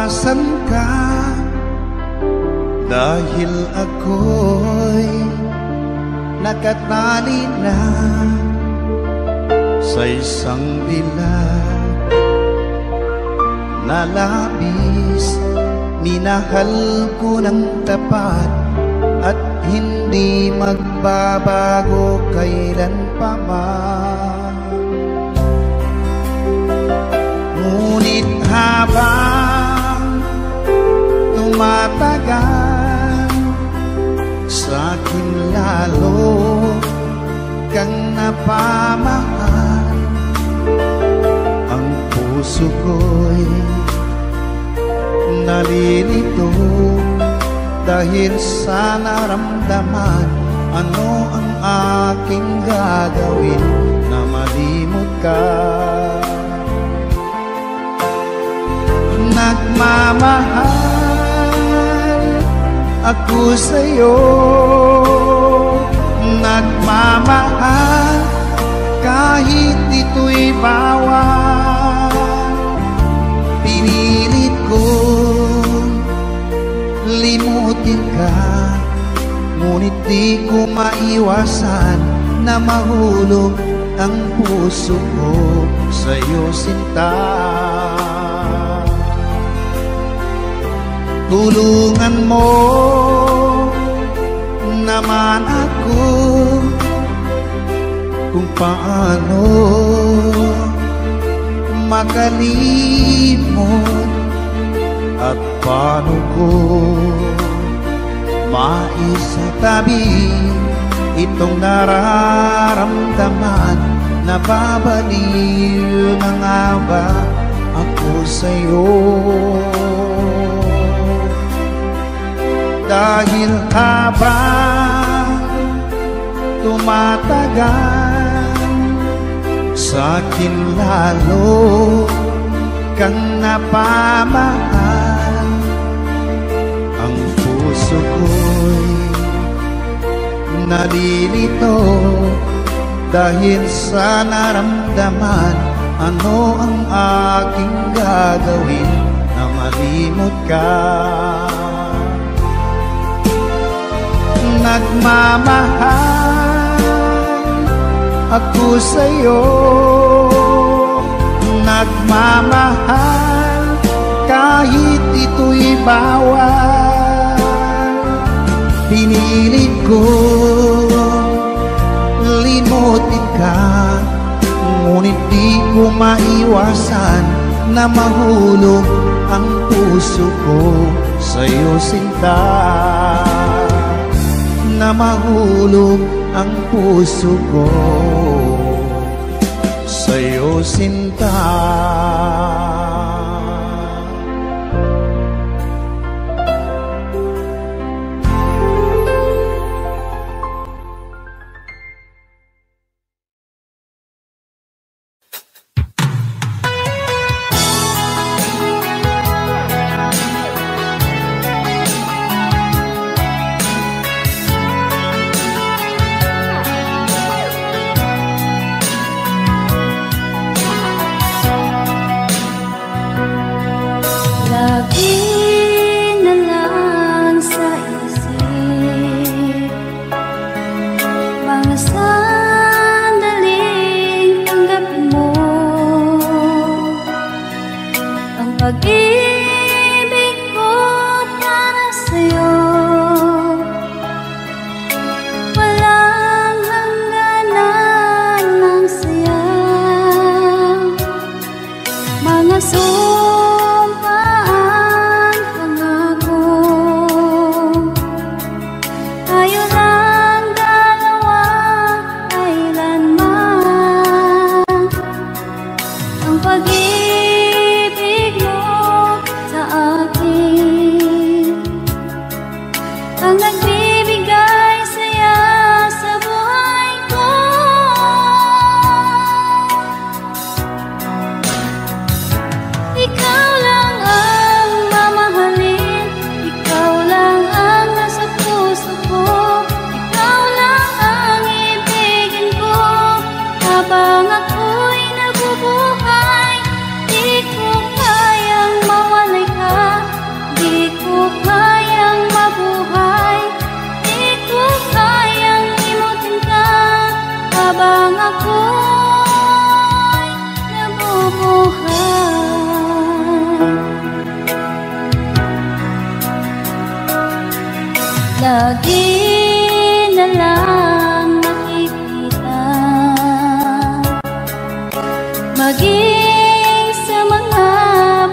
iwasan ka, dahil ako'y nakatali na sa isang dilag na labis. Minahal ko ng tapat at hindi magbabago kailan pa man. Ngunit habang tumatagal, sa'kin lalo kang napamahal. Ang puso ko'y nalilito dahil sa naramdaman. Ano ang aking gagawin na malimot ka? Nagmamahal ako sa'yo, nagmamahal kahit ito'y bawal. Pinilit ko limutin ka, ngunit di ko maiwasan na mahulog ang puso ko sa'yo, sinta. Tulungan mo naman ako kung paano makalimot at paano ko maisatabi itong nararamdaman. Nababaliw na nga ba ako sa'yo? Dahil habang tumatagal, sa'kin lalo kang napamahal. Ang puso ko'y nalilito dahil sa naramdaman. Ano ang aking gagawin na malimot ka? Nagmamahal ako sa'yo, nagmamahal kahit ito'y bawal. Pinilit ko limutin ka, ngunit di ko maiwasan na mahulog ang puso ko sa'yo, sinta. Na mahulog ang puso ko sa'yo, sinta. Lagi na lang nakikita, maging sa mga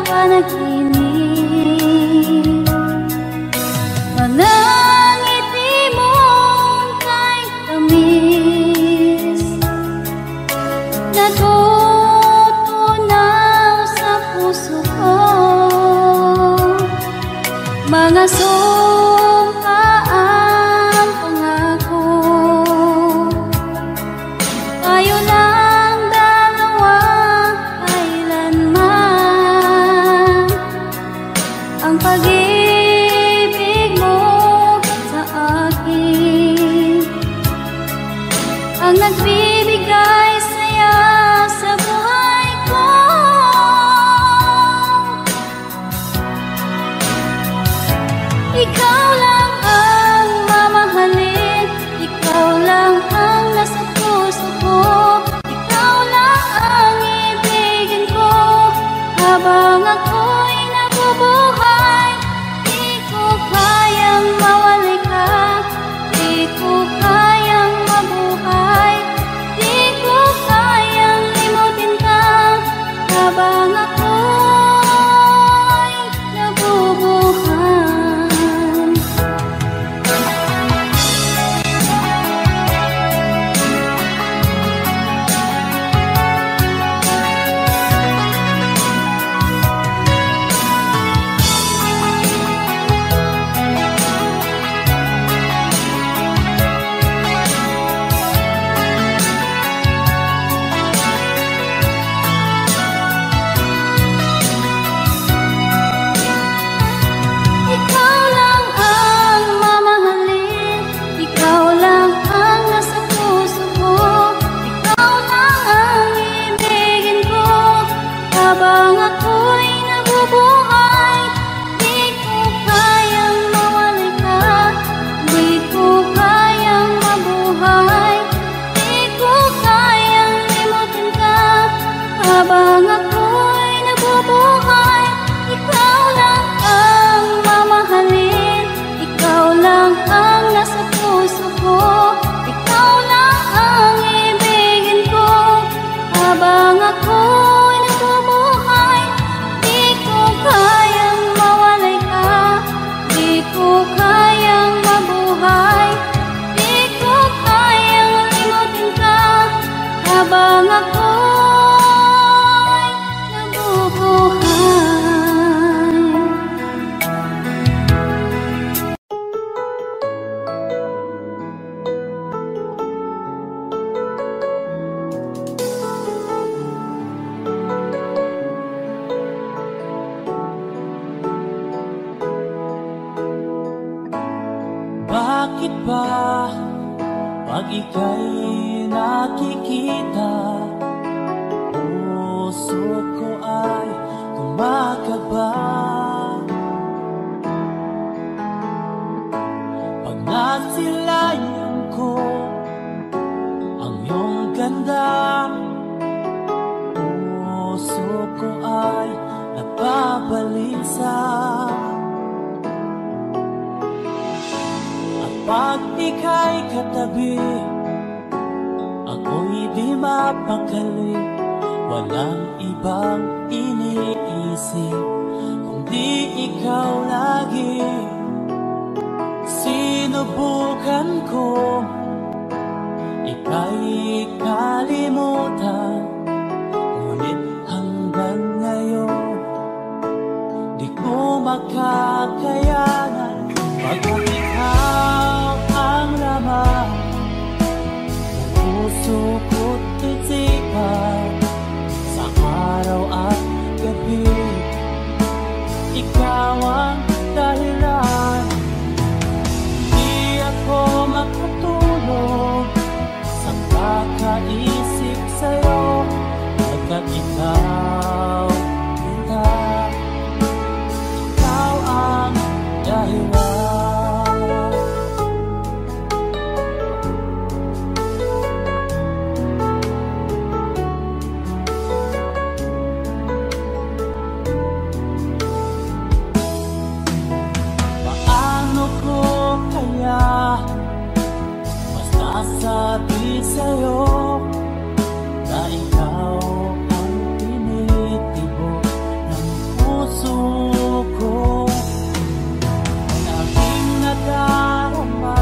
panaginip. Manangiti mong kay tamis, natutunaw sa puso ko. Mga sumpaan pangako, tayo lang dalawa kailanman. Ang pag-ibig mo sa akin ang nagbibigay saya sa buhay ko. Ikaw lang ang mamahalin, ikaw lang ang nasa puso ko, ikaw lang ang ibigin ko habang ako'y nabubuhay. Di ko kayang mawalay ka, di ko kayang mabuhay, di ko kayang limutin ka habang ako'y nabubuhay. Ikaw lang ang mamahalin, ikaw lang ang nasa puso ko, ikaw lang ang ibigin ko habang ako'y nabubuhay. Di ko kayang mawalay ka, di ko kayang mabuhay, di ko kayang limutin ka habang ako'y nabubuhay. Ikaw lang ang mamahalin, ikaw lang ang nasa puso ko, ikaw lang ang ibigin ko habang ako'y nabubuhay. Di ko kayang mawalay ka, di ko kayang mabuhay, di ko kayang limutin ka habang ako'y nabubuhay. Bakit ba pag ika'y nakikita, puso ko ay kumakaba? Pag nasilayan ko ang iyong ganda, puso ko ay napabalisa. Pag ika'y katabi, ako'y di mapakali. Walang ibang iniisip kundi ikaw lagi. Sinubukan ko ika'y kalimutan, ngunit hanggang ngayon di ko makakayanan. Pagkat ikaw ang laman ng puso ko't isipan, sa araw at gabi ikaw ang dahilan. Di ako makatulog sa kakaisip sa'yo, pagkat ikaw kita, ikaw ang dahilan. sa'yo na ikaw ang tinitibok ng puso ko. Ang aking nadarama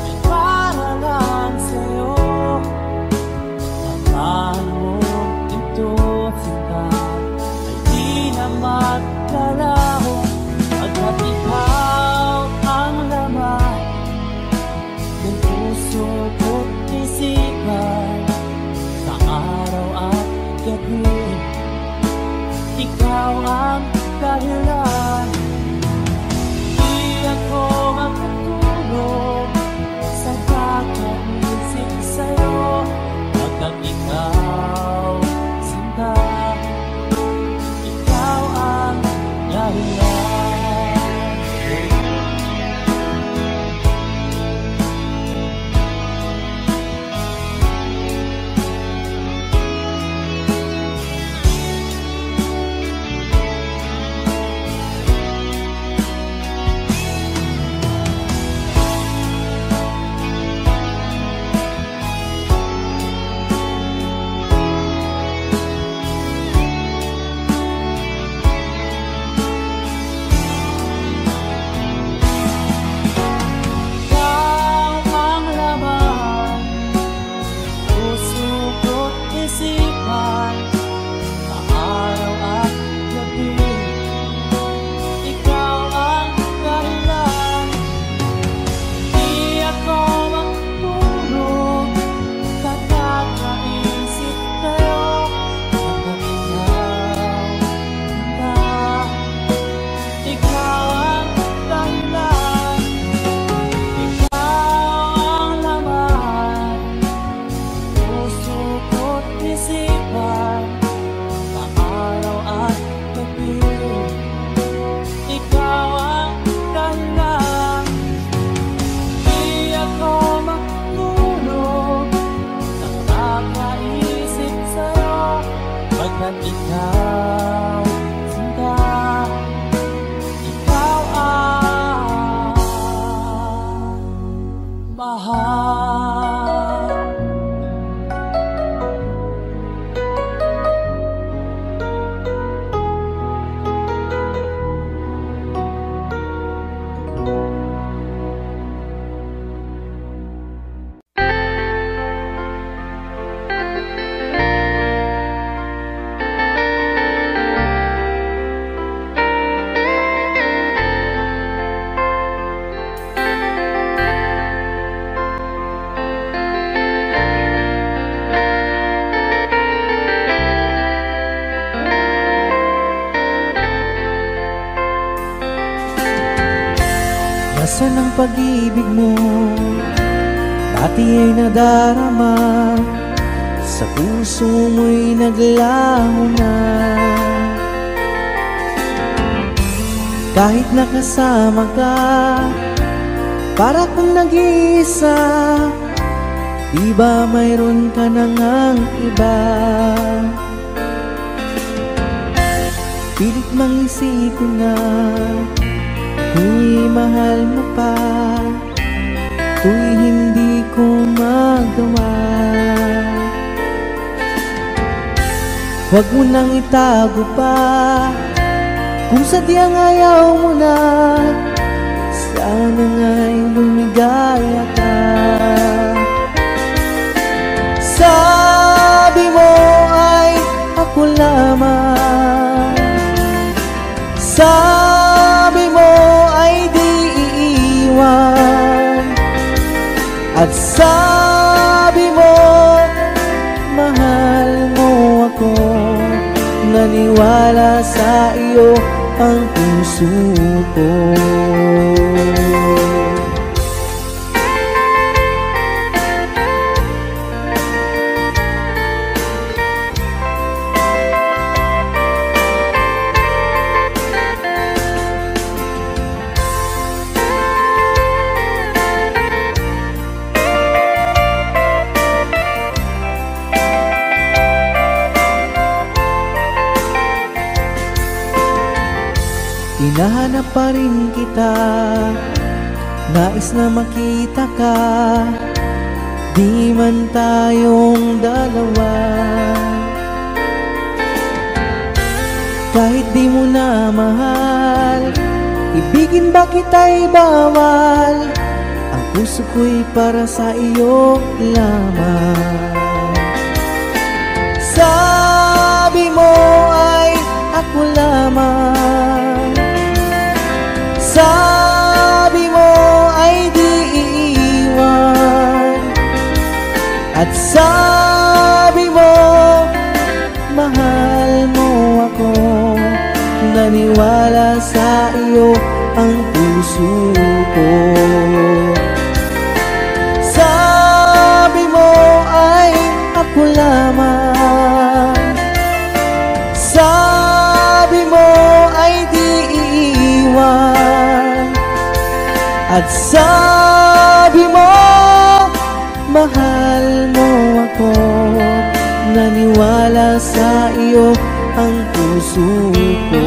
ay para lang sa'yo. Tamaan mo ito sila ay di na magkalaho, pagkat ikaw ang laman ng puso ko't isipan sa araw at gabi. Ikaw ang dahilan, di ako makatulog sa kakaisip sa'yo, pagkat ikaw sinta, ikaw ang dahilan. Nasaan ang pag-ibig mo? Dati ay nadarama, sa puso mo'y naglaho na. Kahit nakasama ka, para kang nag-iisa, di ba mayroon ka na ngang iba? Pilit mang isipin na kung mahal mo pa, to'y hindi ko magawa. Huwag mo nang itago pa, kung sadyang ayaw mo na, sana nga'y lumigaya ka. Sabi mo ay ako lamang, sabi mo ay di iiwan, at sabi mo mahal mo ako. Naniwala sa iyo ang puso ko. Hinahanap pa rin kita, nais na makita ka. di man tayong dalawa. Kahit di mo na mahal, ibigin ba kita'y bawal? Ang puso ko'y para sa iyo lamang. Sabi mo ay ako lamang, sabi mo ay di iiwan, at sabi mo mahal mo ako. Naniwala sa iyo ang puso ko. Sabi mo ay ako lamang, sabi mo ay di iiwan, at sabi mo mahal mo ako. Naniwala sa iyo ang puso ko.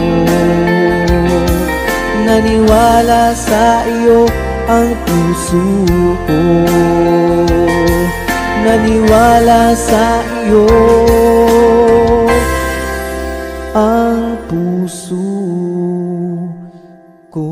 Naniwala sa iyo ang puso ko. Naniwala sa iyo ang puso ko.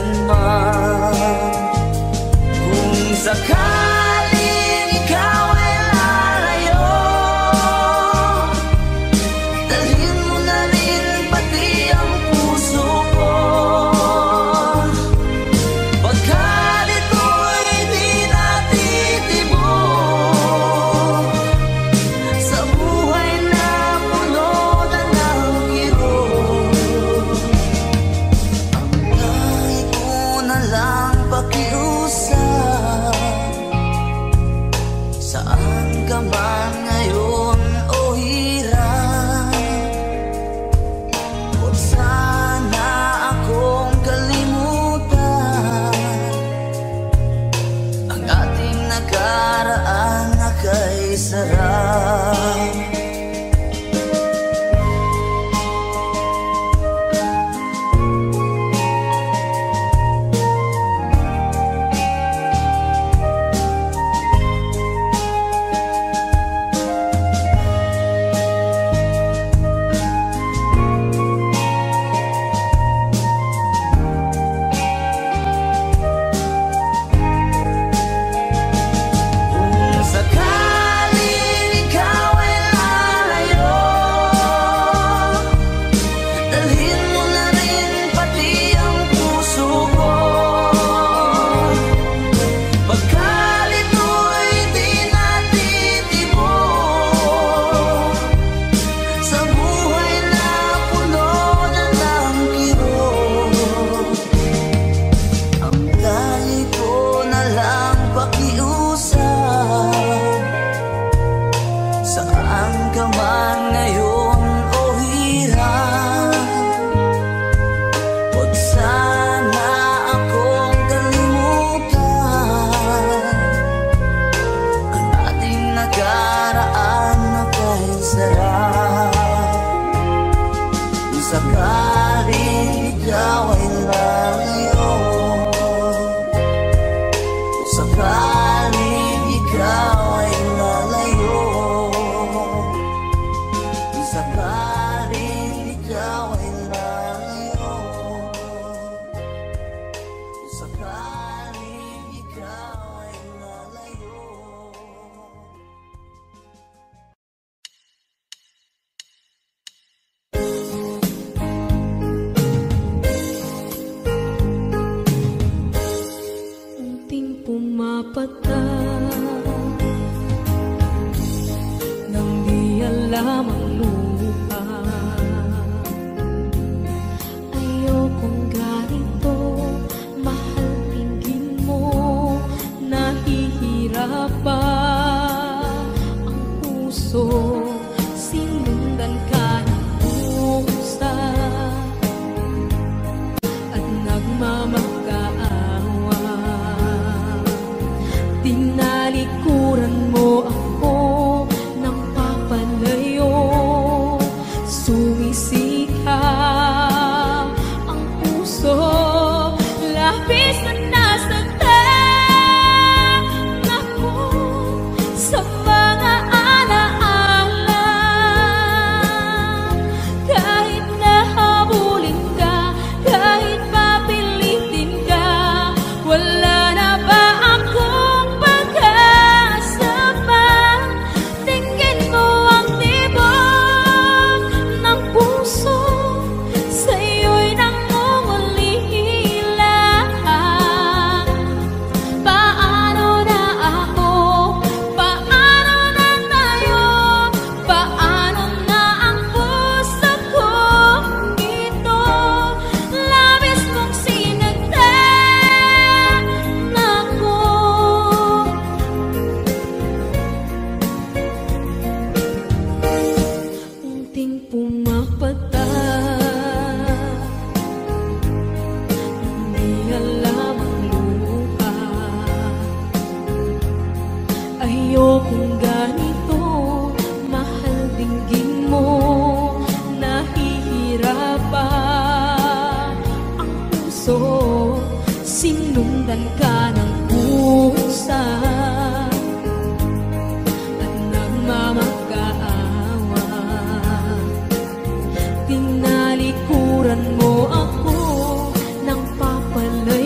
kailanman. Kung sakaling ikaw ay lalayo, dalhin mo na rin pati ang puso ko. Pagkat ito'y di natitibok sa buhay na puno na ng kirot. Ang kahit mo na lang pakiusap, saan ka man ngayon o hirap, huwag sana akong kalimutan ang ating nakaraan na kay sarap. Kung sakaling ikaw ay lalayo, dalhin mo na rin pati ang puso ko. Pagkat ito'y di natitibok sa buhay na puno na ng kirot. Ang kahit ko na lang pakiusap, saan ka man ngayon o hirap, huwag sana akong kalimutan ang ating nakaraan na kay sarap. Kung sakaling ikaw ay lalayo, kung sakaling ikaw ay lalayo, kung sakaling ikaw ay lalayo, kung sakaling ikaw ay lalayo. Unting pumapata nang di alam ang lupa. Ayokong ganito, mahal tingin mo, nahihirapan ang puso, sinundan ka ng pusa at nagmamakaawa. Tinalikuran mo ako ng papalayo, sumisikap ang puso, labis na nasaktan ako sa mga alaala. Kahit nahabulin ka, kahit papilitin ka, wala na ba akong pag-asa pa? Tingin mo ang tibok ng puso, sa'yo'y nangungulila. Paano na ako? Paano na tayo? Paano na ang puso kong ito? Labis mong sinagtan ako. Unting pumapata, hindi alam ang lupa. Ayokong ganito, mahal dinggin mo, nahihirapan ang puso, sinundan ka ng pusa at nagmamakaawa. Tinalikuran mo ako ng papalay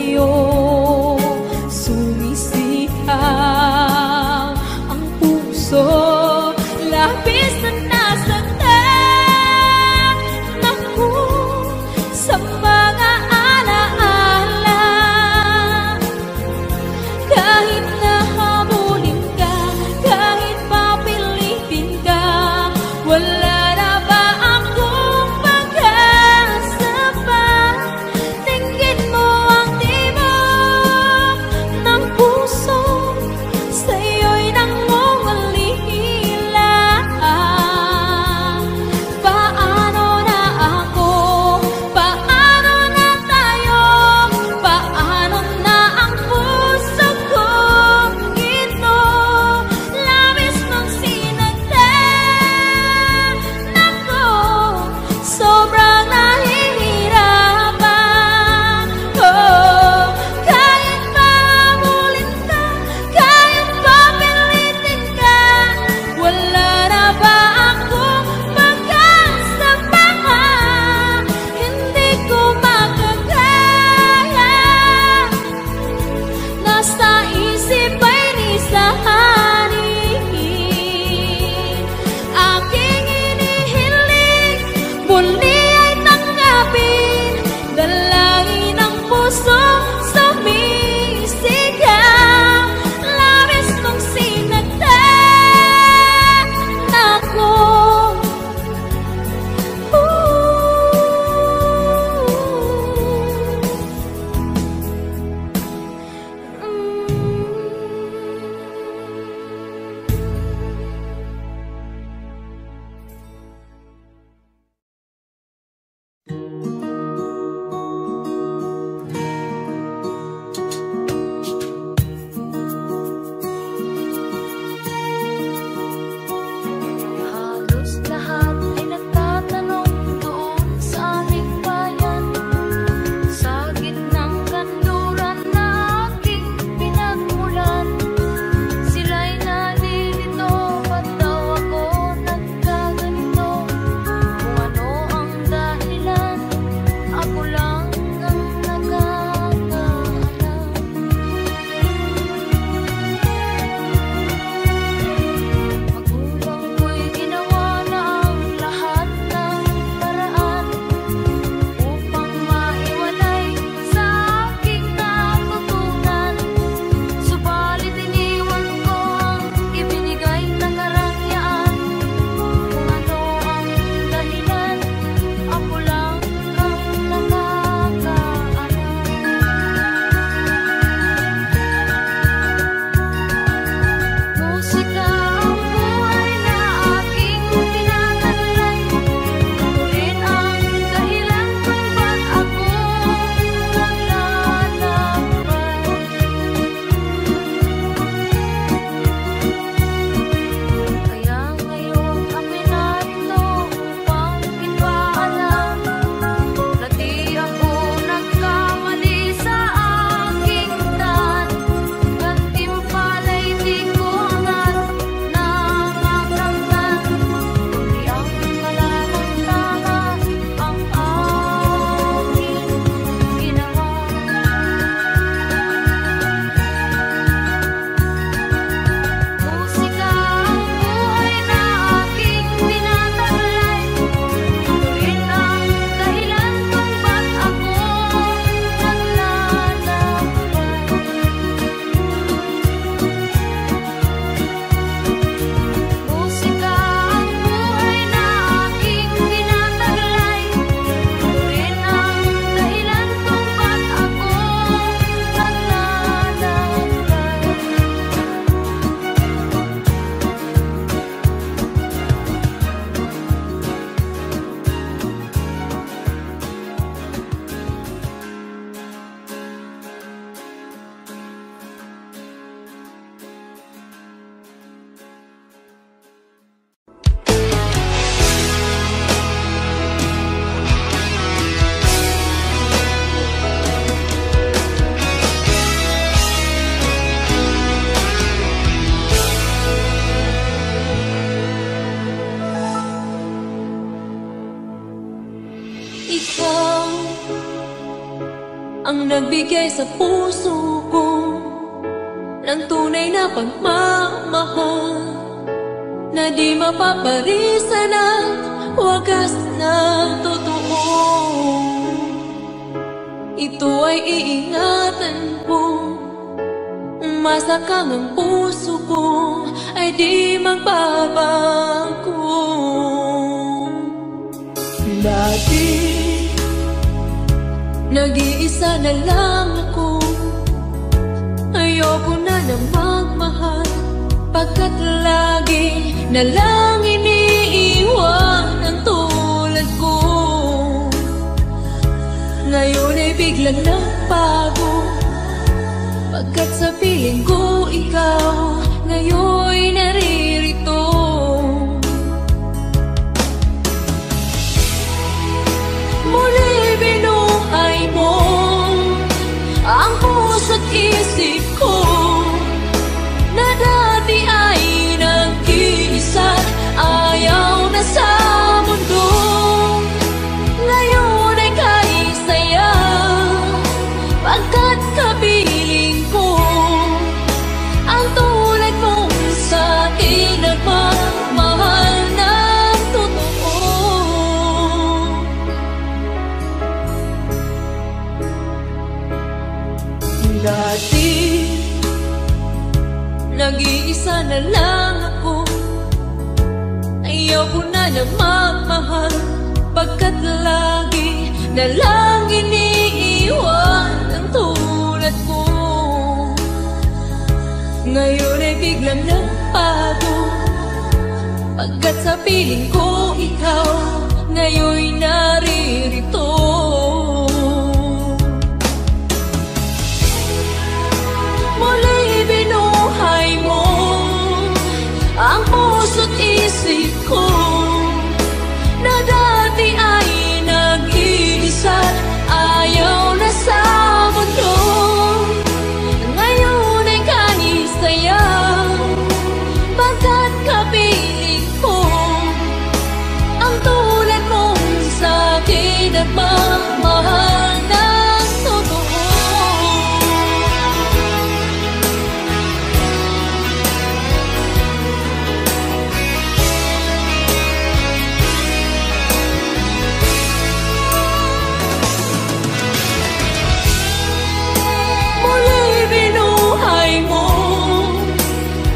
magbigay sa puso ko ng tunay na pagmamahal na di mapaparisan at wagas na totoo. Ito ay iingatan ko, masakang ang puso ko ay di magbabago. Dati nag-iisa na lang ako, ayoko na na magmahal, pagkat lagi na lang iniiwan ang tulad ko. Ngayon ay biglang nagbago, pagkat sa piling ko ikaw ngayon naririto. Muli binuhay mo ang puso't isip ko na dati ay nag-iisa, ayaw na sa mundo. Ngayon ay kahit saya, pagkat kapiling ko ang tulad mong sa'kin nagmamahal ng totoo. Dati nag-iisa na lang ako, ayaw ko na na magmahal, pagkat lagi na lang iniiwan ang tulad ko. Ngayon ay biglang nagbago, pagkat sa piling ko ikaw ngayon naririto. Muli binuhay mo ang puso't isip ko na dati ay nag-iisa, ayaw na sa mundo. Ngayon ay kahit saya, pagkat kapiling ko ang tulad mong sa'kin nagmamahal ng totoo.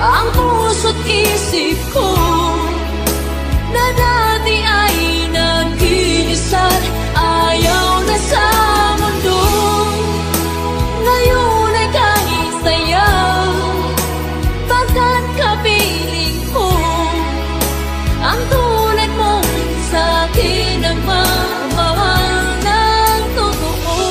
Ang puso't isip ko na dati ay nag-iisa, ayaw na sa mundo. Ngayon ay kahit saya, pagkat kapiling ko ang tulad mong sa'kin nagmamahal ng totoo.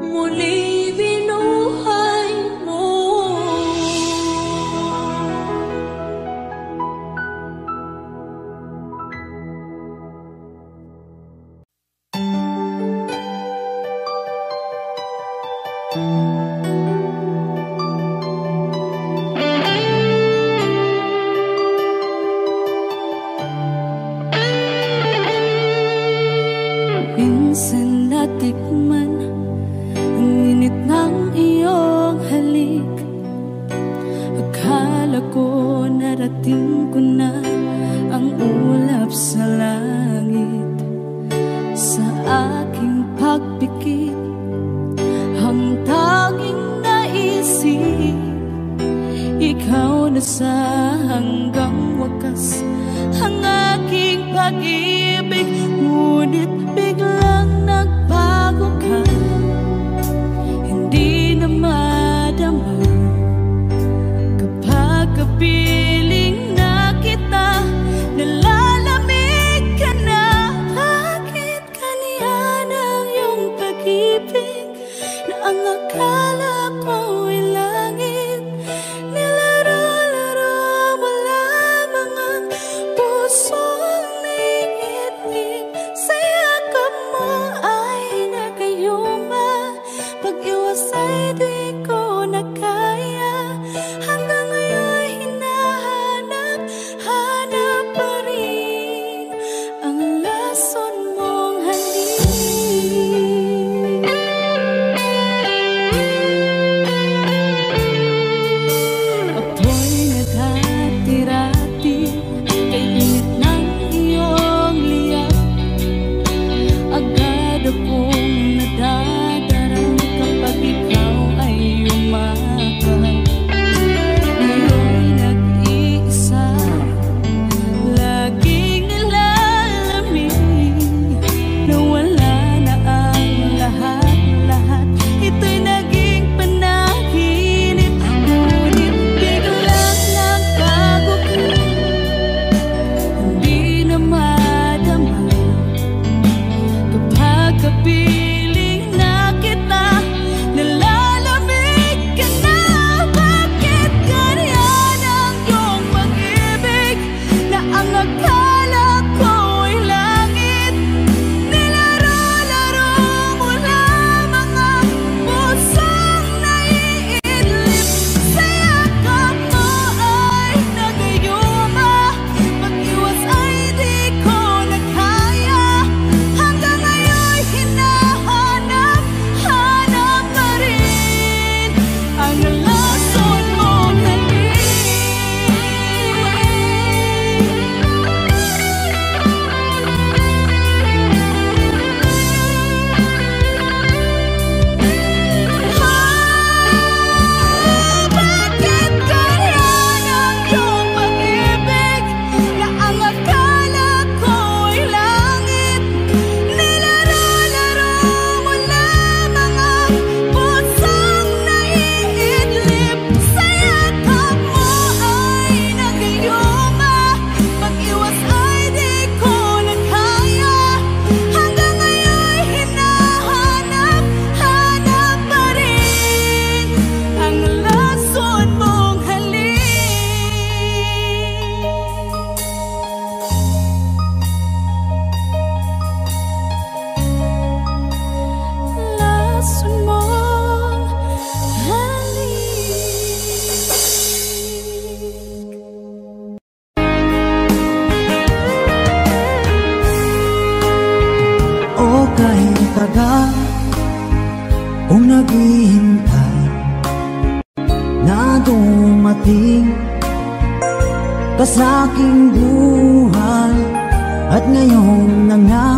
Muli binuhay mo. Minsan natikman ang init ng iyong halik, akala ko narating ko na ang ulap sa langit. Sa aking pagpikit, ang tanging naisip, ikaw na sa hanggang wakas ang aking pag-ibig. Ngunit biglang nagbago ka, hindi na madama kapag kapiling na kita, nalalamig ka na. Bakit kaniyan ang iyong pag-ibig na ang akala ko ay langit? Nilaro-laro mo lamang ang pusong naiinig sa yakap mo. naghihintay na dumating ka sa aking buhay. At ngayon na nga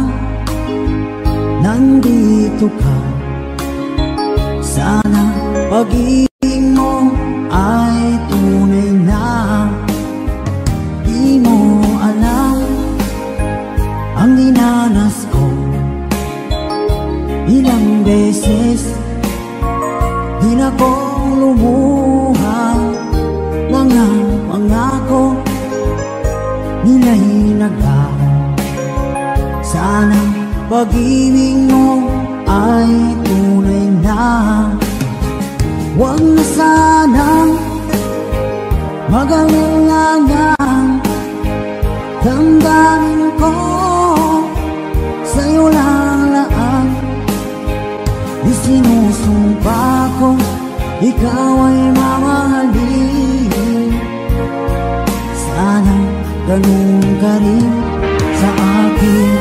nandito ka. Sana pag-ibig mo ay tunay na. Di mo alam ang dinanas ko. Ilang beses di na ko lumuha. Mga pangako nila'y naglaho. Sana pag-ibig mo ay tunay na. Huwag na sanang mag-alinlangan. Damdamin ko sa'yo lang laan. Isinusumpa ko ikaw ay mamahalin. Sana ganun ka rin sa akin.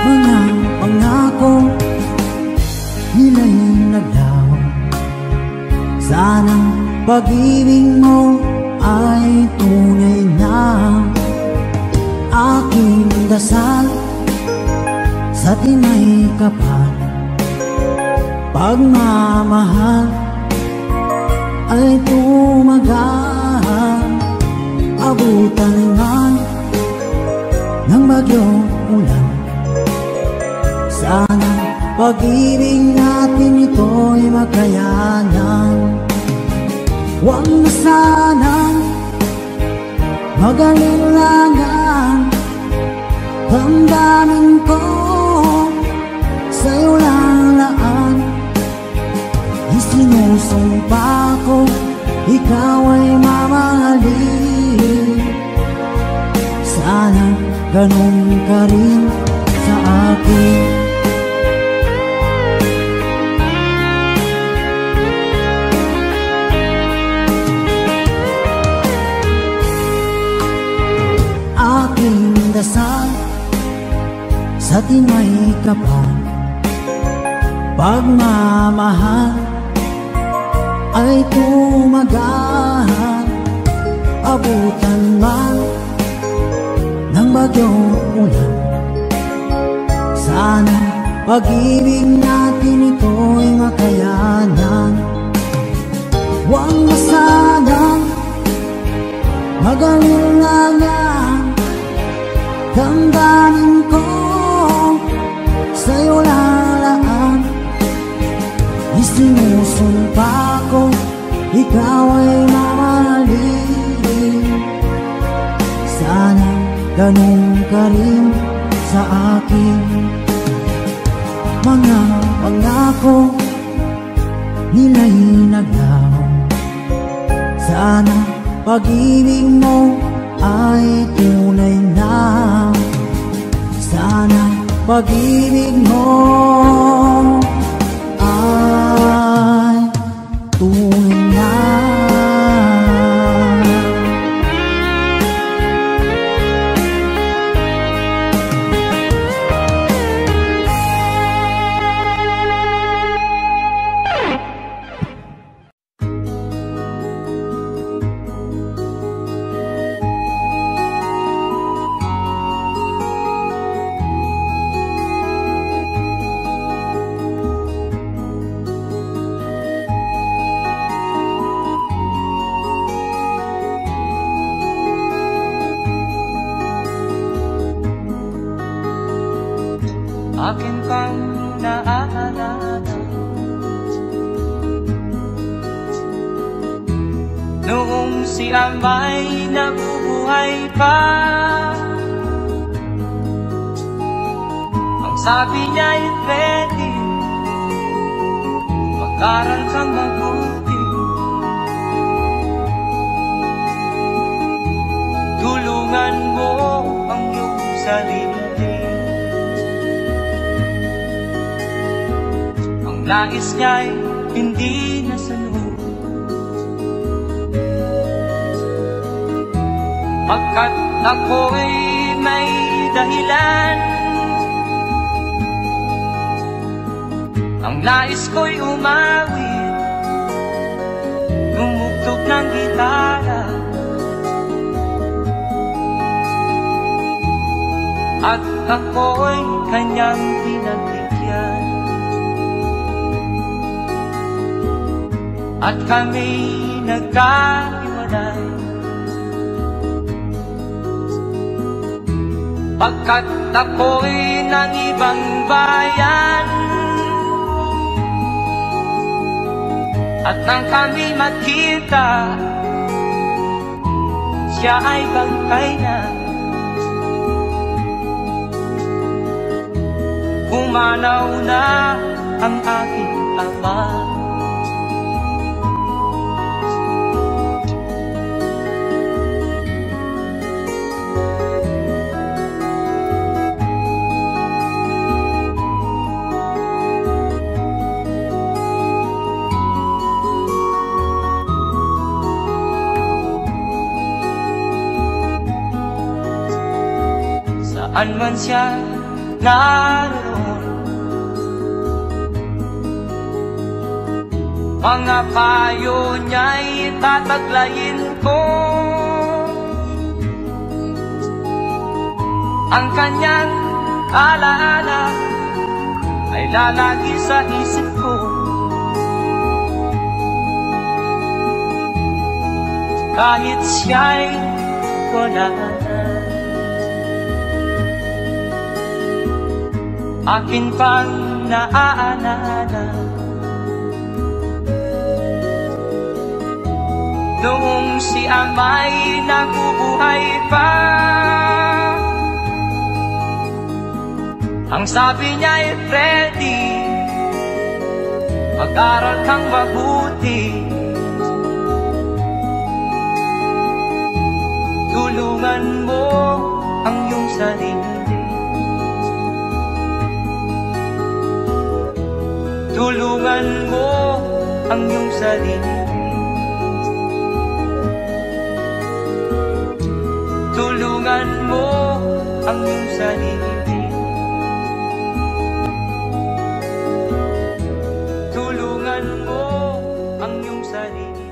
Mga pangako nila'y naglaho. Sana pag-ibig mo ay tunay na. Aking dasal sa tinay kapal, pagmamahal ay tumagal. Abutan man ng bagyong ulan. Sana pag-ibig natin ito'y makayanan. Huwag na sanang mag-alinlangan. Damdamin ko sa'yo lang laan. Isinusumpa ko ikaw ay mamahalin. Sana ganun ka rin sa akin. Aking dasal sa tinay kapal, pagmamahal ay tumagal. Abutan man ng bagyong ulan. Sana pag-ibig natin ito'y makayanan. Huwag na sanang mag-alinlangan. Damdamin ko sa'yo lalaan. Isinusumpa ko ikaw ay mamahalin. Sana ganun ka rin sa akin. Mga pangako nila'y naglaho. Sana pag-ibig mo ay tunay na. Sana pag-ibig mo ay tunay na. Akin pang naalala noong si Amay nabubuhay pa. Ang sabi niya'y pwede mag-aral kang mabuti, tulungan mo ang iyong sarili. Nais niya'y hindi nasunod. pagkat ako'y may dahilan. Ang nais ko'y umawit, tumugtog ng gitara, at ako'y kanyang pinagbigyan. At kami nagkahiwalay, pagkat ako'y ng ibang bayan. At nang kami magkita, siya ay bangkay na. Pumanaw na ang aking ama. Saan man siya naroon, mga payo niya'y tataglayin ko. Ang kanyang alaala ay lalagi sa isip ko. Kahit siya'y wala na, akin pang naaalala noong si ama'y nabubuhay pa. Ang sabi niya, Freddy, mag-aral kang mabuti, tulungan mo ang iyong sarili. Tulungan mo ang iyong sarili. Tulungan mo ang iyong sarili. Tulungan mo ang iyong sarili.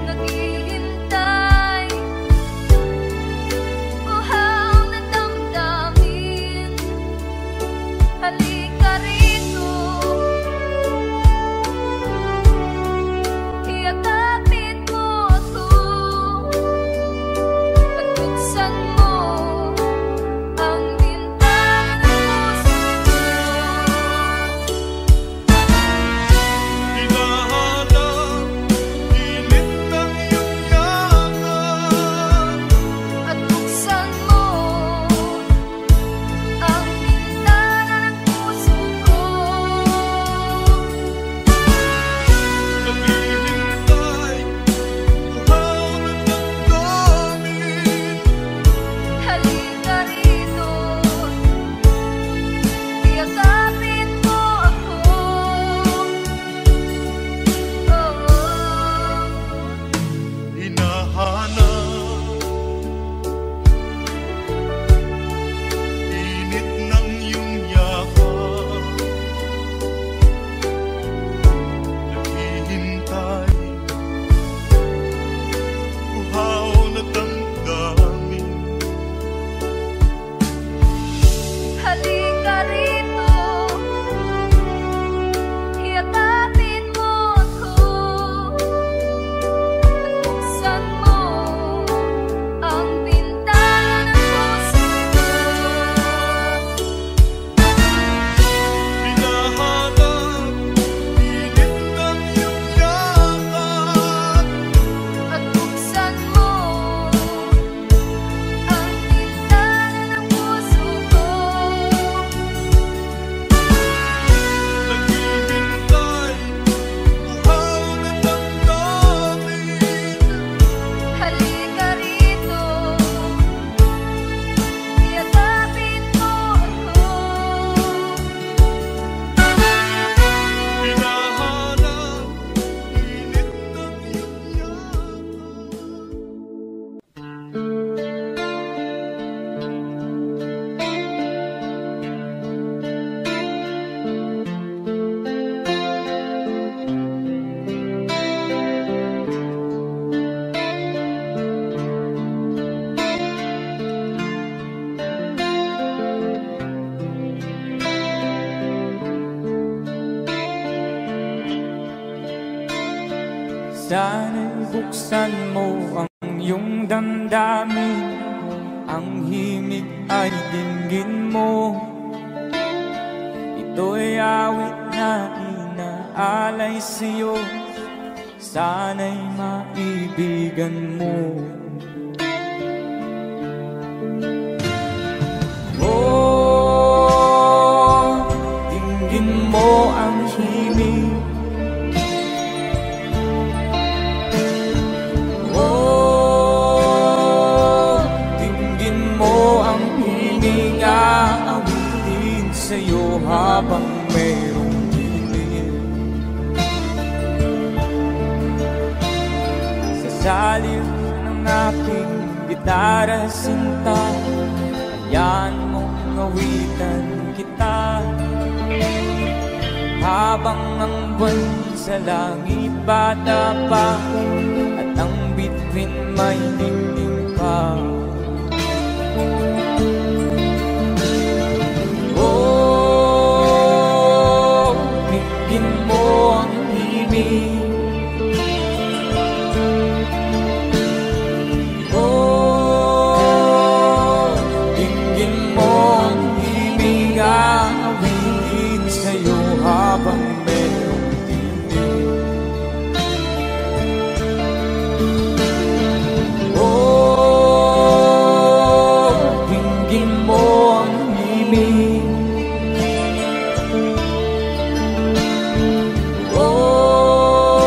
Naghihintay, buhaw na Sana'y buksan mo ang iyong damdamin, ang himig ay dinggin mo. Ito'y awit na inaalay sa'yo, sana'y maibigan mo. Oh, dinggin mo ang himig. Oh, dinggin mo ang himig, aawitin sa'yo habang mayroong himig. Sa saliw ng aking gitara sinta, hayaan mong awitan kita, habang ang buwan sa langit bata pa, at ang bituin may dingding pa. Oh, dinggin mo ang himig. Habang merong tinig. Oh, dinggin mo ang himig. Oh,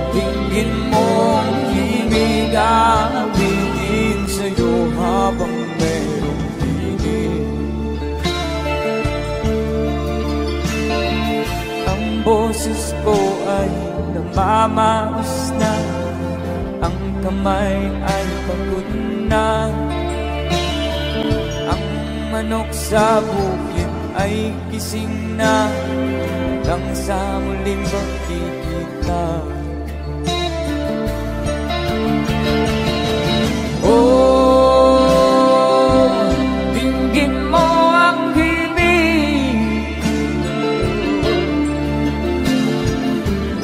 dinggin mo ang himig, aawitin sa'yo habang merong tinig. Boses ko ay namamaos na, ang kamay ay pagod na. Ang manok sa bukid ay gising na, hanggang sa muling pagkikita. Oh, dinggin mo ang himig.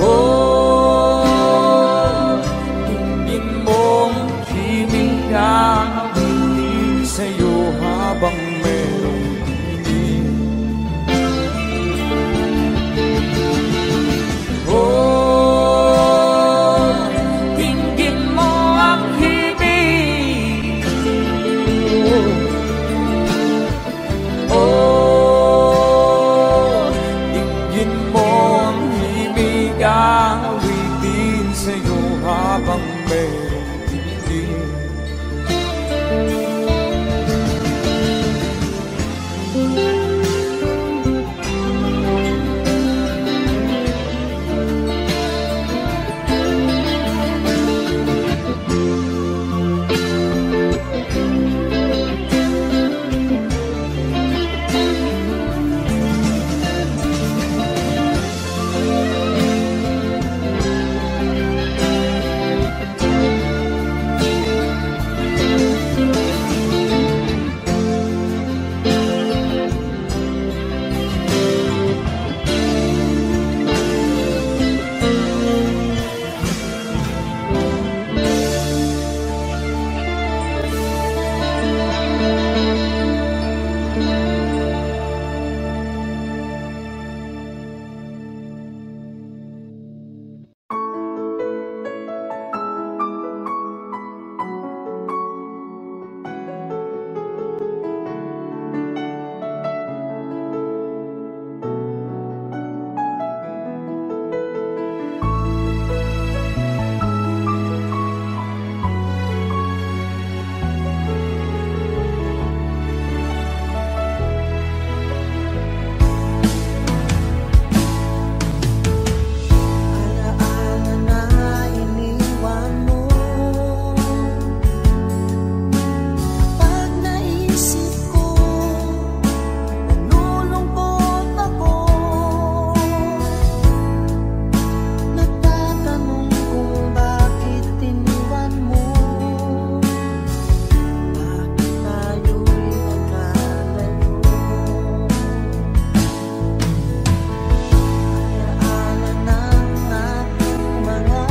Oh, dinggin mo ang himig, aawitin sa'yo habang merong himig. Oh, dinggin mo ang himig. Oh, dinggin mo ang himig, aawitin sa'yo habang merong himig. Mga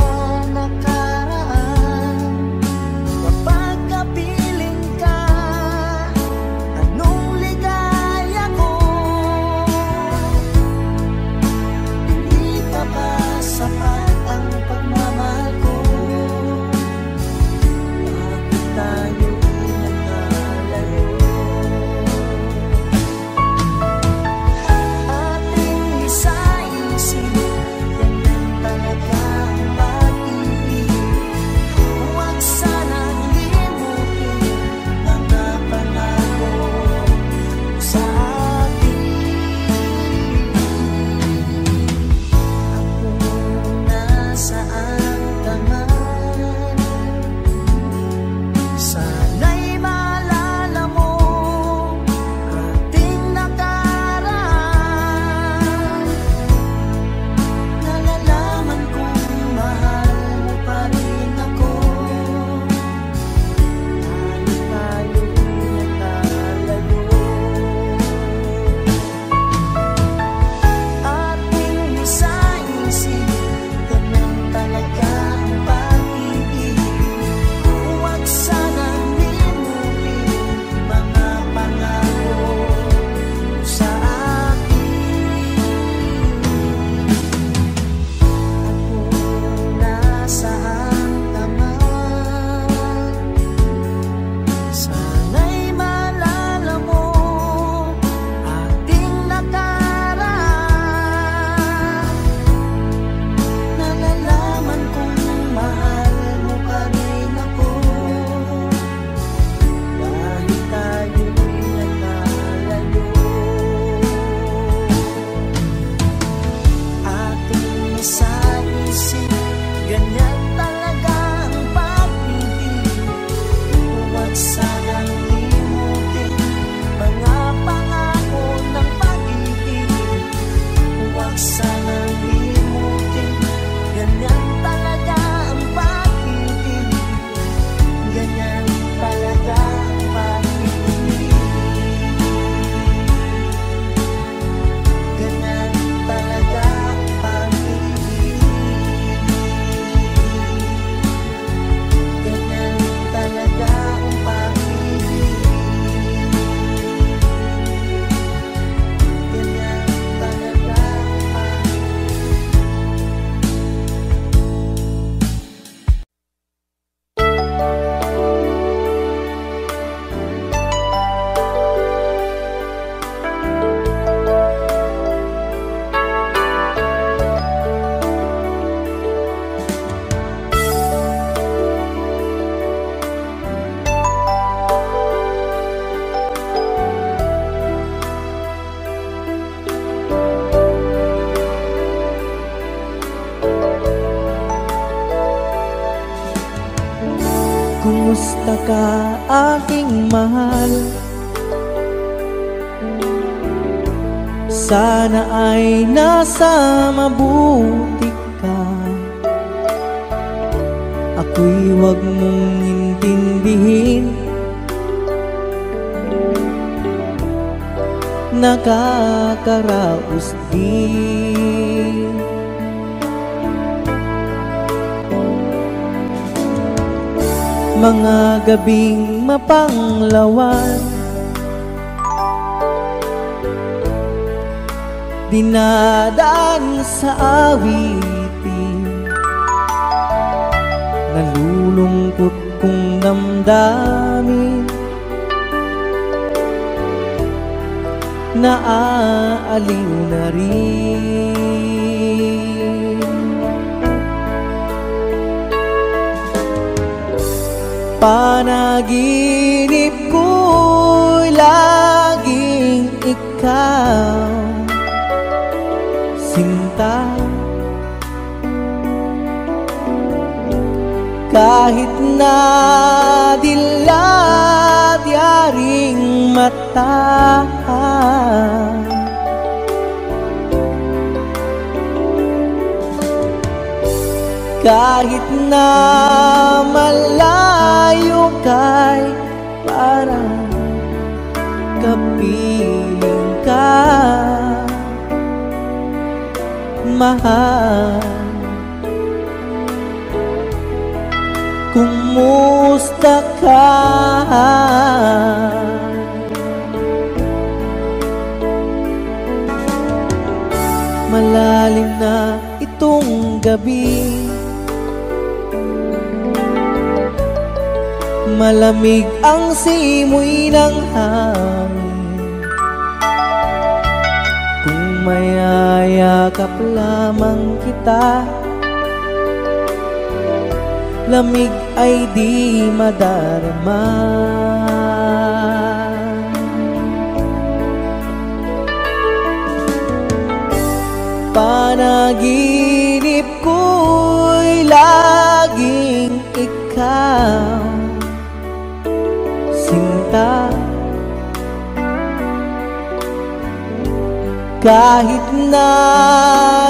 ka, aking mahal. Sana ay nasa mabuti ka. Ako'y huwag mong intindihin, nakakaraos din. Mga gabing mapanglawan, dinadaan sa awitin, nalulungkot kong damdamin, naaaliw na rin. Panaginip ko'y laging ikaw, sinta. Kahit na dilat yaring mata, kahit na malayo ka'y parang kapiling ka, mahal. Kumusta ka? Malalim na itong gabi, malamig ang simoy ng hangin. Kung mayayakap lamang kita, lamig ay di madarama. Panaginip ko'y laging ikaw, sinta. Kahit na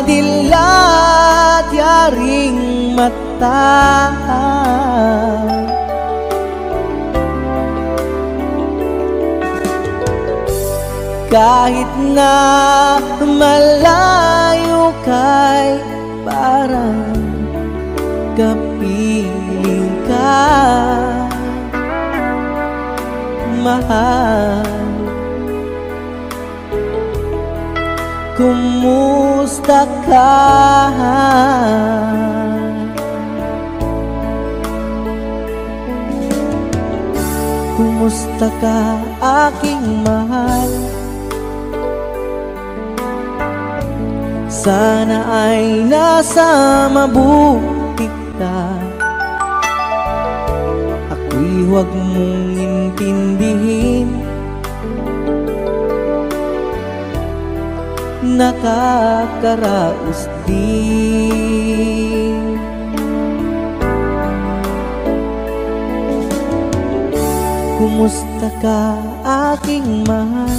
dilat yaring mata, kahit na malayo ka'y parang kapiling ka, mahal. Kumusta ka? Kumusta ka, aking mahal? Sana ay nasa mabuti ka. Ako'y huwag mong intindihin, nakakaraos din. Kumusta ka, aking mahal?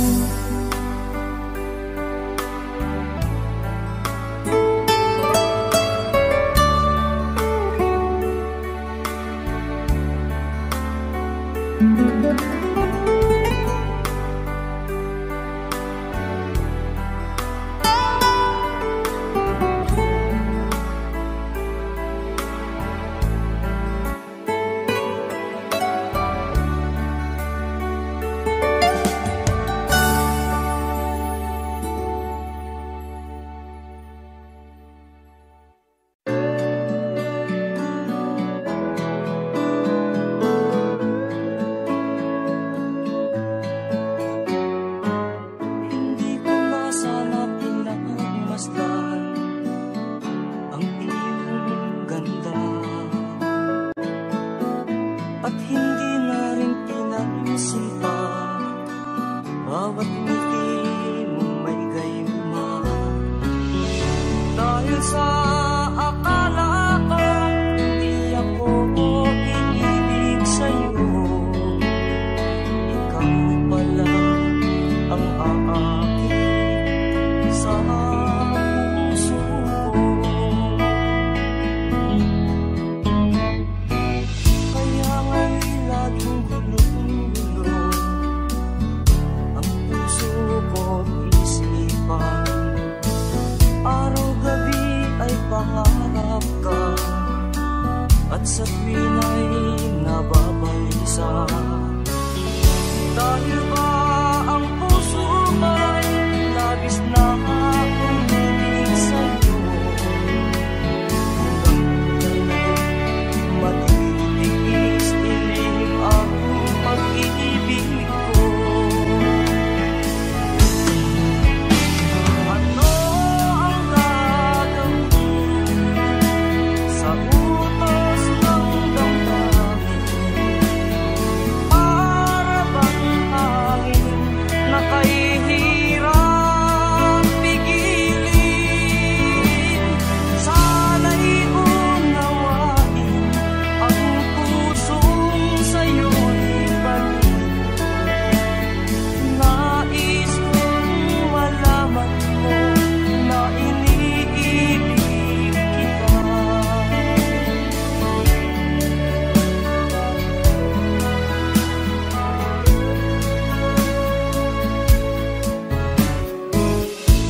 aakit sa puso ko. Kaya nga'y laging gulong-gulo ang puso ko't isipan. Araw-gabi ay pangarap ka at sa tuwin ay nababalisa. Dahil ba ang puso ko'y labis na umiibig sa'yo, hanggang matitiis ilim ang pag-ibig ko. Ano ang gagawin sa utos ng damdamin? Para bang hangin na kahihirap pigilin? Sana'y unawain ang pusong sa'yo'y balik. Nais kong malaman mo na iniibig kita.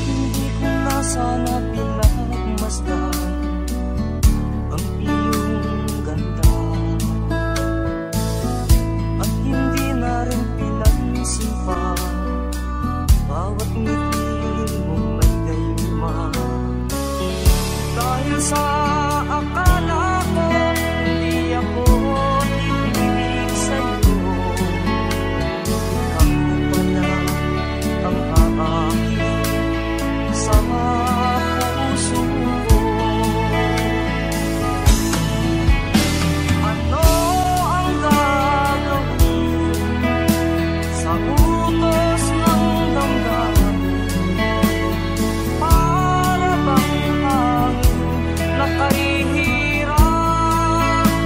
Hindi ko na sana pinagmasdan ang iyong ganda, at hindi na rin pinansin pa bawat ngiti mong may gayuma. Dahil sa akala ko hindi ako ibig sa'yo, ikaw pala ang aakit sa puso ko. Ano ang gagawin sa utos ng damdamin? Para bang hangin na kahihirap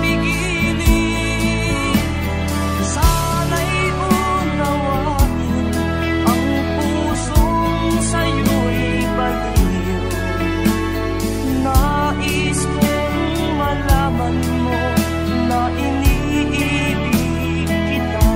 pigilin? Sana'y unawain ang pusong sa'yo'y baliw. Nais kong malaman mo na iniibig kita.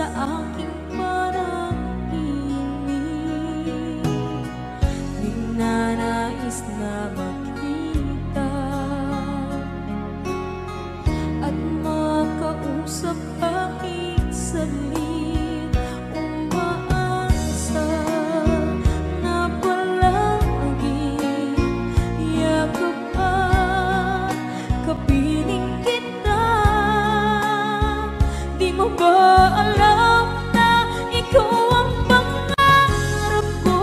sa aking parang inig. Di na nais na makita at makausap kahit saglit. Umaasa na palagi yakap at kapiling kita. Di mo ba alam na ikaw ang pangarap ko?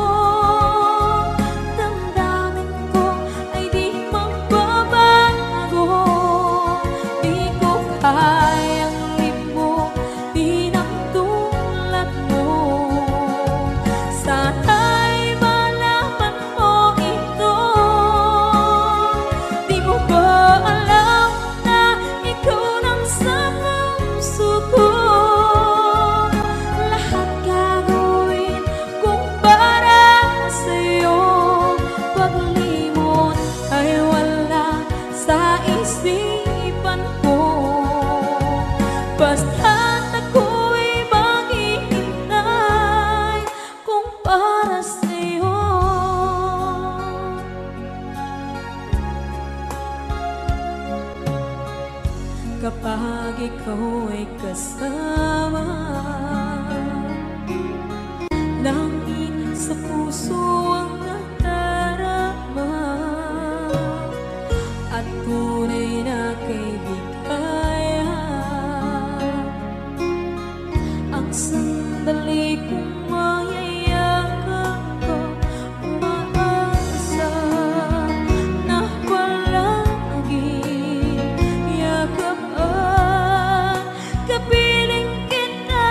Damdamin ko ay di magbabago. Di ko kayang limutin ang tulad mo. Sana'y malaman mo ito. Di mo ba alam na ikaw lang sa puso ko? Lahat gagawin kung para sa'yo. Paglimot ay wala sa isipan ko. Basta't ako'y maghihintay kung para sa'yo. Kapag ikaw ay kasama, langit sa puso ang nadarama at tunay na kaibigan. Ang sandali kong mayayakap ko, umaasa na palagi yakap at kapiling kita.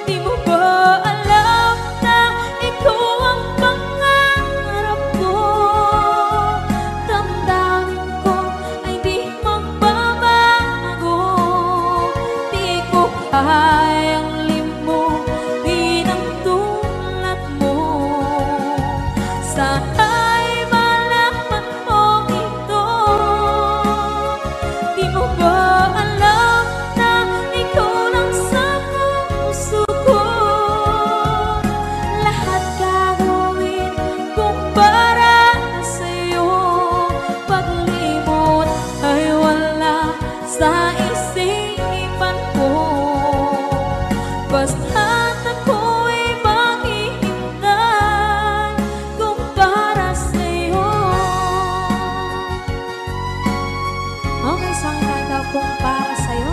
Di mo ba alam na ikaw ang pangarap ko? Damdamin ko ay di magbabago. Di ko kayang limutin ang tulad mo. Sana'y malaman mo ito. Di mo ba alam na ikaw lang sa puso ko? Lahat gagawin kung para sa'yo. Paglimot ay wala sa isipan ko. Basta't ako'y maghihintay kung para sa'yo. Okay, isang kanta kung para sa'yo.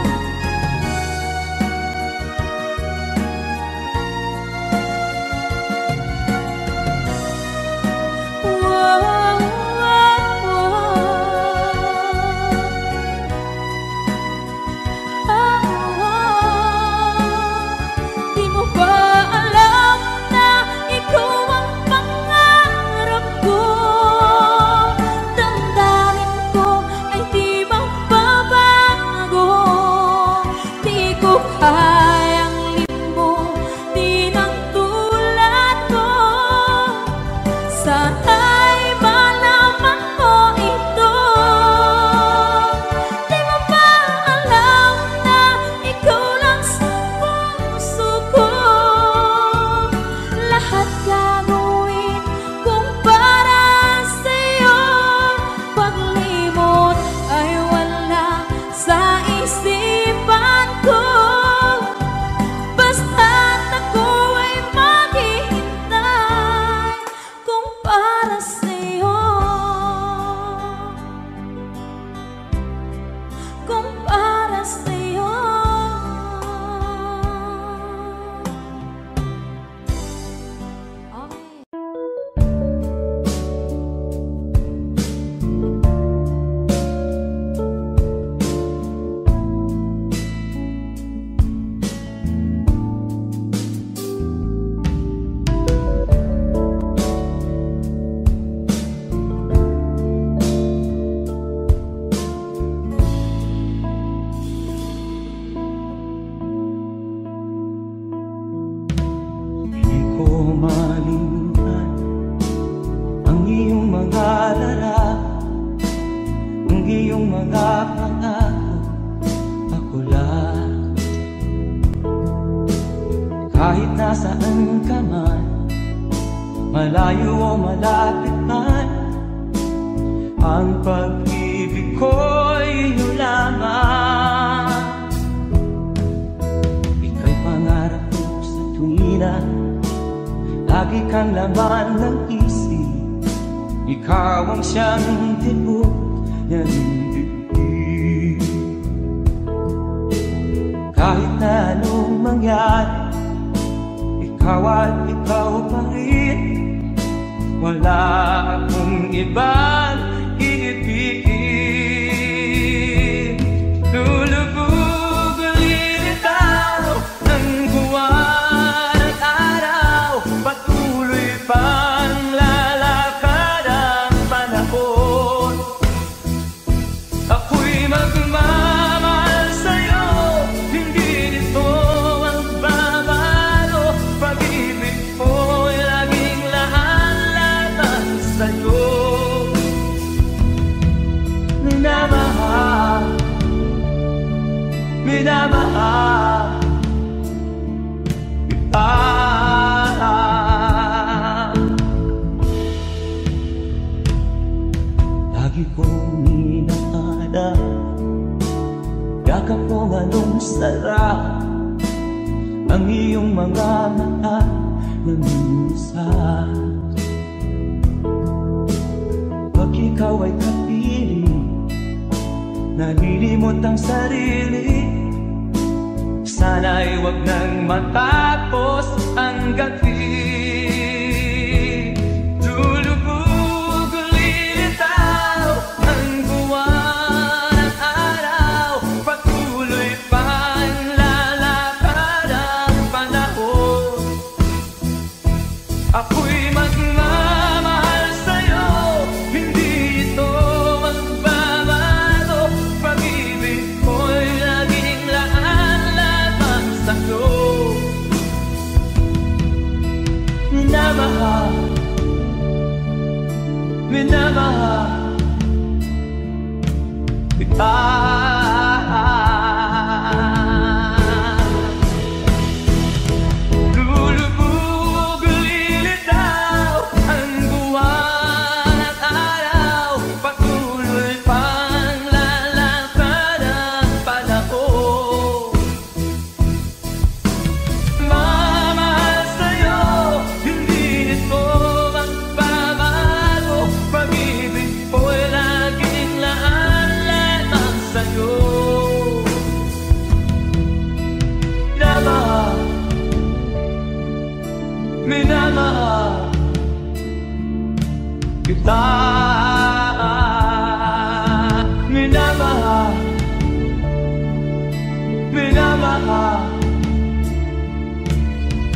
Wow, wow, Di mo ba alam na ikaw ang pangarap ko? Damdamin ko ay di magbabago. Di ko kayang limutin ang tulad mo. Sana'y malaman mo ito. Di mo ba alam na ikaw lang sa puso ko? Lahat gagawin kung para sa'yo. Paglimot ay wala sa isipan ko. Basta't ako ay maghihintay kung para sa'yo. Kung para sa'yo. Okay. Di ko malimutan ang iyong mga larap, ang iyong mga pangako. Ako lang Kahit nasaan ka man, malayo o malapit man, ang pag-ibig ko'y iyong lamang. Ika'y pangarap ko sa tuwina, lagi kang laman ng isip. Ikaw ang siyang tibok ng dibdib. Kahit na anong mangyari, ikaw at ikaw pa rin. Wala akong ibang iibigin. Lulubog lilitaw ng buwan at araw, patuloy pang lalakad ang panahon. Ako'y magmamahal sa'yo, hindi nito magbabago. Pag-ibig ko'y laging lahat sa'yo. Minamahal, minamahal kita. Lagi kong minahada, yakap kong anong sarap, ang iyong mga mata na minsan. Pag ikaw ay kapiling, nalilimot ang sarili. Sana'y wag nang matapos ang gabi. Lulubog lilitaw ang buwan at araw, patuloy pang lalakad ang panahon. Ako'y magmamahal sa'yo, hindi ito magbabago. Pag-ibig ko'y laging laan-lamang sa'yo. Minamahal, minamahal kita. Lulubog lilitaw ang buwan at araw, patuloy pang lalakad ang panahon. Mamahal sa'yo, hindi ito magbabago. Pag-ibig ko'y laging laan-lamang sa'yo. Minamahal, minamahal kita. Minamahal, minamahal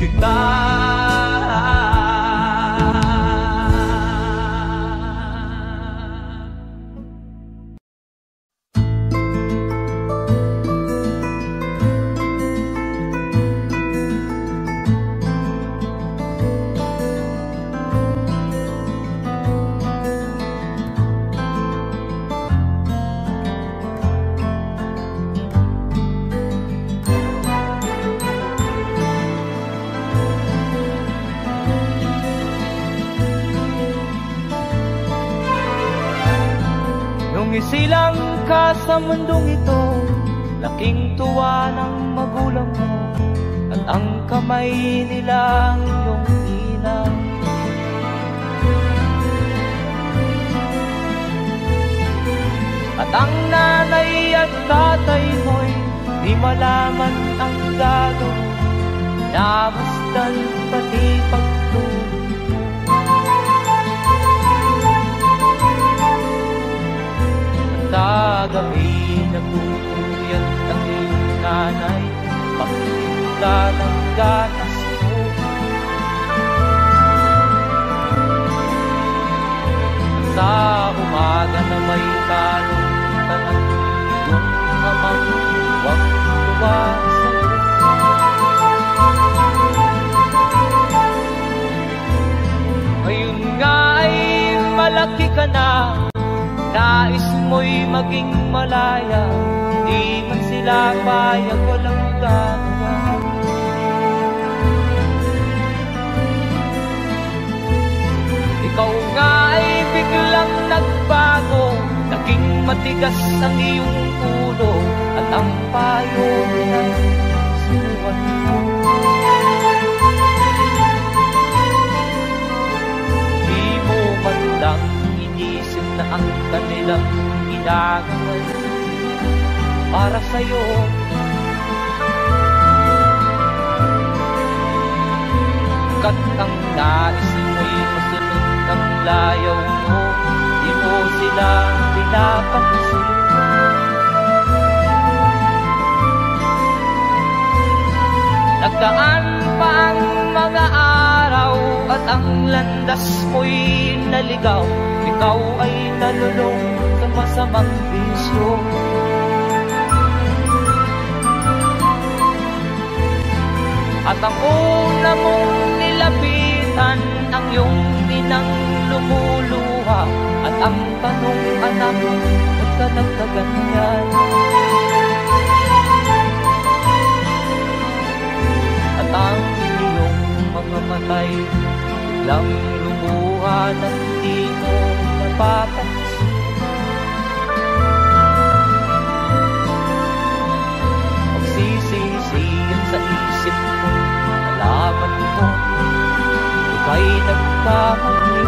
kita. Nung isilang ka sa mundong ito, laking tuwa ng magulang mo, at ang kamay nila ang iyong inang. At ang nanay at tatay mo'y di malaman ang gagawin, namasdan pati pagtulog. Sa gabi nagpupuyat ang iyong nanay, pagtimpla ng gatas mo. Sa umaga na may kalungkutan ang iyong amang huwag tuwa sa'yo. Ngayon nga ay malaki ka na, nais mo'y maging malaya, di man sila payag, walang gagawa. matigas ang iyong ulo at ang payo ay suwan mo. Di mo man lang inisip na ang kanilang ginagawa para sa'yo. Kat ang nais mo'y masunod ang layaw mo, di mo sila pinapansin. Nagdaan pa ang mga araw at ang landas mo'y naligaw. Ikaw ay nalulong sa masamang bisyo. At ang una mong nilapitan ang iyong inang lumuluha. At ang tanong, anak, ba't ka nagkaganyan? At ang iyong mga matay biglang lumuha na hindi mo napapansin. Magsisisiyan sa isip mo, nalaman mo ika'y nagkamali.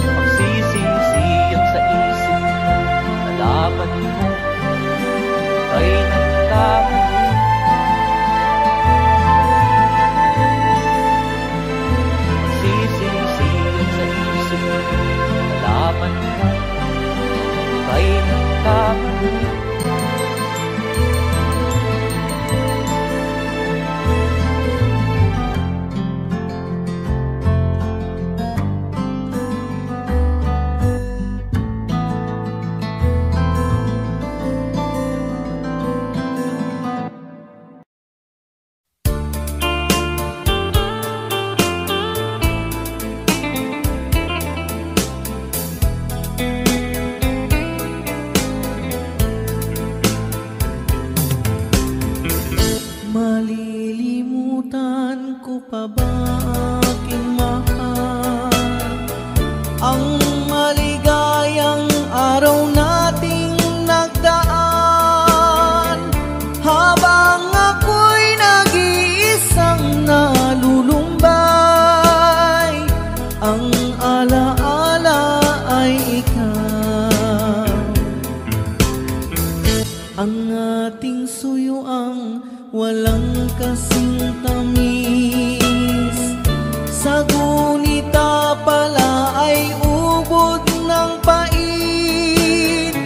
Magsisisiyan sa isip mo, nalaman mo ika'y nagkamali. Magsisisiyan sa isip mo, nalaman mo ika'y nagkamali. Malilimutan ko pa ba aking mahal ang maligayang araw nating nagdaan, habang ako'y nag-iisang nalulumbay. Ang alaala ay ikaw, ang ating suyuang walang kasing tamis. Sa gunita pala ay ubod ng pait.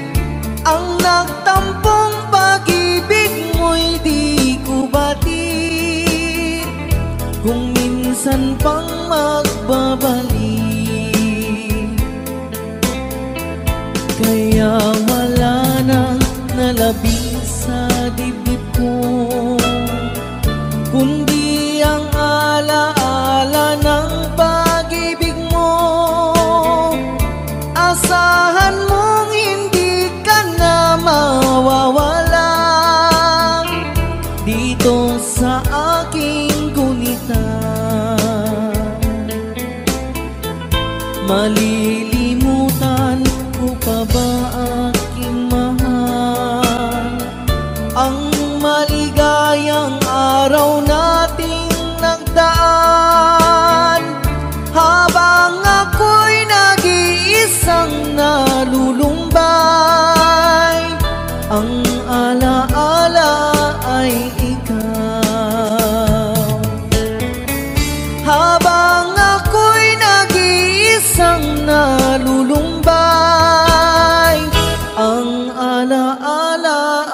Ang nagtampong pag-ibig mo'y di ko batid, kung minsan pang magbabalik. Kaya wala nang nalabing sa dibdib ko, kundi ang alaala ng pag-ibig mo. Asahan mong hindi ka na mawawala dito sa aking gunita. Malilimutan ko pa ba aking mahal ang maligayang araw nating nagdaan, habang ako'y nag-iisang nalulumbay. Ang alaala ay ikaw, habang ako'y nag-iisang nalulumbay. Ang alaala